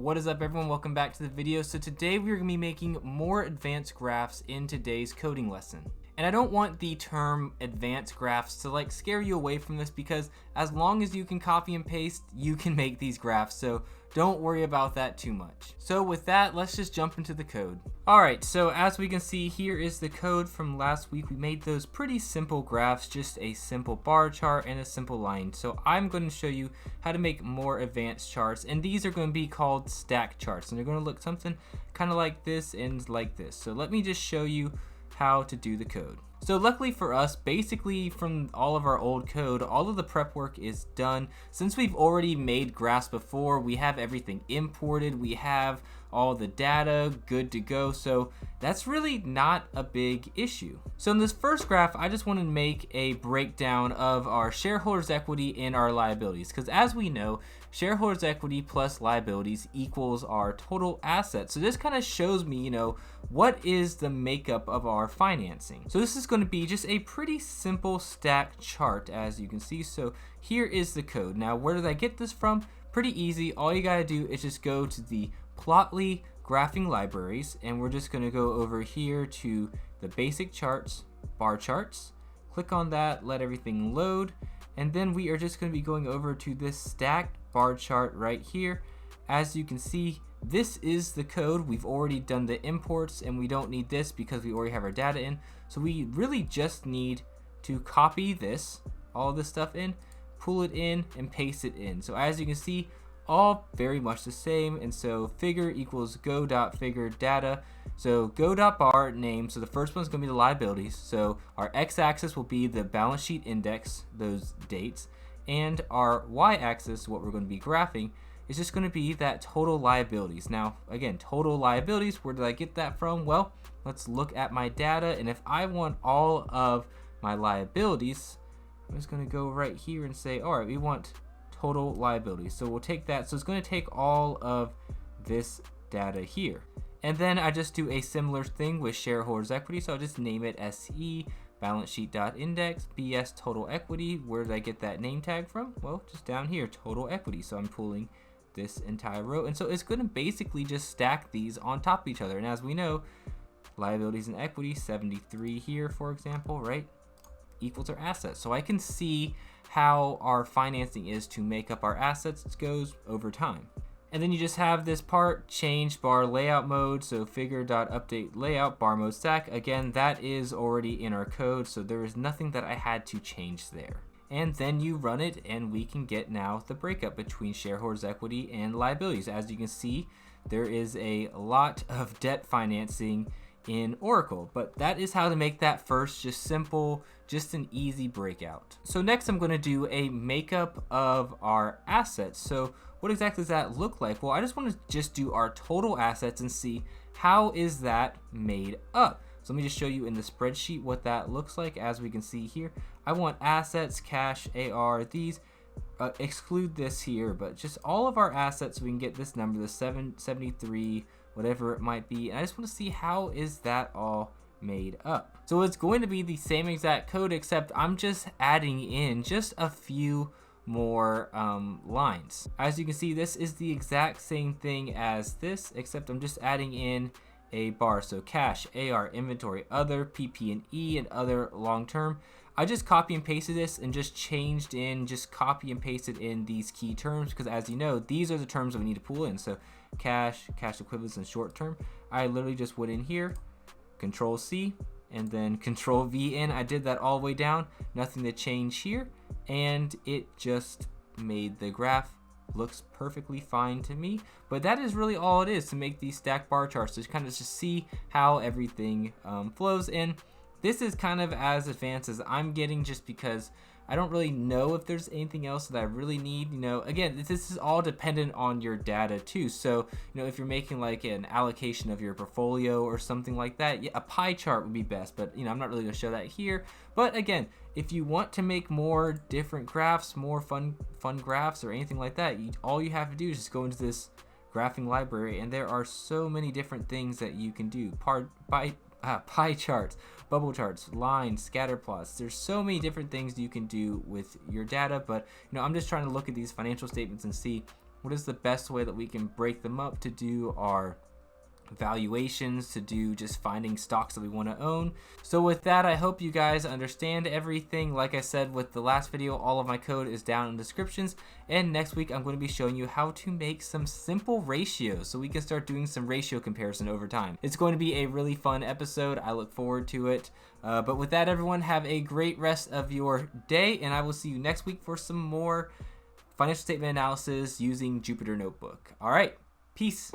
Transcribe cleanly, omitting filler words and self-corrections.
What is up, everyone? Welcome back to the video. So today we're going to be making more advanced graphs in today's coding lesson. And I don't want the term advanced graphs to like scare you away from this, because as long as you can copy and paste, you can make these graphs. So don't worry about that too much. So with that, let's just jump into the code. Alright, so as we can see, here is the code from last week. We made those pretty simple graphs, just a simple bar chart and a simple line. So I'm going to show you how to make more advanced charts, and these are going to be called stack charts, and they're going to look something kind of like this and like this. So let me just show you how to do the code. So luckily for us, basically from all of our old code, all of the prep work is done. Since we've already made graphs before, we have everything imported, we have all the data good to go, so that's really not a big issue. So in this first graph, I just want to make a breakdown of our shareholders' equity and our liabilities, because as we know, shareholders' equity plus liabilities equals our total assets. So this kind of shows me, what is the makeup of our financing. So this is going to be just a pretty simple stack chart, as you can see. So here is the code. Now, where did I get this from? Pretty easy. All you got to do is just go to the Plotly graphing libraries, and we're just going to go over here to the basic charts, bar charts. Click on that, let everything load, and then we are just going to be going over to this stacked bar chart right here. As you can see, this is the code. We've already done the imports, and we don't need this because we already have our data in. So we really just need to copy this, all this stuff in, pull it in, and paste it in. So as you can see, all very much the same. And so figure equals go.Figure data. So go.Bar name, so the first one's going to be the liabilities. So our x-axis will be the balance sheet index, those dates, and our y-axis, what we're going to be graphing, is just going to be that total liabilities. Now, again, total liabilities, where did I get that from? Well, let's look at my data, and if I want all of my liabilities, I'm just going to go right here and say, all right, we want total liabilities. So we'll take that. So it's going to take all of this data here. And then I just do a similar thing with shareholders equity. So I'll just name it SE balance sheet.index BS total equity. Where did I get that name tag from? Well, just down here, total equity. So I'm pulling this entire row. And so it's going to basically just stack these on top of each other. And as we know, liabilities and equity, 73 here, for example, right, equals our assets. So I can see how our financing is to make up our assets. It goes over time. And then you just have this part, change bar layout mode. So figure.update layout bar mode stack. Again, that is already in our code, so there is nothing that I had to change there. And then you run it, and we can get now the breakup between shareholders equity and liabilities. As you can see, there is a lot of debt financing in Oracle, but that is how to make that first, just simple, just an easy breakout. So next I'm going to do a makeup of our assets. So what exactly does that look like? Well, I just want to just do our total assets and see how is that made up. So let me just show you in the spreadsheet what that looks like. As we can see here, I want assets, cash, AR, these, exclude this here, but just all of our assets, so we can get this number, the 773, whatever it might be. And I just want to see how is that all made up. So it's going to be the same exact code, except I'm just adding in just a few more lines. As you can see, this is the exact same thing as this, except I'm just adding in a bar. So cash, AR, inventory, other, PP&E, and other long-term. I just copy and pasted this and just changed in, just copy and pasted in these key terms, because as you know, these are the terms that we need to pull in. So cash, cash equivalents, and short term. I literally just went in here, Control C, and then Control V in. I did that all the way down, nothing to change here, and it just made the graph looks perfectly fine to me. But that is really all it is to make these stack bar charts, to kind of just see how everything flows in. This is kind of as advanced as I'm getting, just because I don't really know if there's anything else that I really need. Again, this is all dependent on your data too. So, if you're making like an allocation of your portfolio or something like that, yeah, a pie chart would be best, but I'm not really gonna show that here. But again, if you want to make more different graphs, more fun graphs or anything like that, all you have to do is just go into this graphing library, and there are so many different things that you can do. Pie charts, bubble charts, lines, scatter plots. There's so many different things you can do with your data, but I'm just trying to look at these financial statements and see what is the best way that we can break them up to do our valuations, to do just finding stocks that we want to own. So with that, I hope you guys understand everything. Like I said with the last video, all of my code is down in the descriptions, and next week I'm going to be showing you how to make some simple ratios so we can start doing some ratio comparison over time. It's going to be a really fun episode. I look forward to it. But with that, everyone, have a great rest of your day, and I will see you next week for some more financial statement analysis using Jupyter Notebook. All right, peace.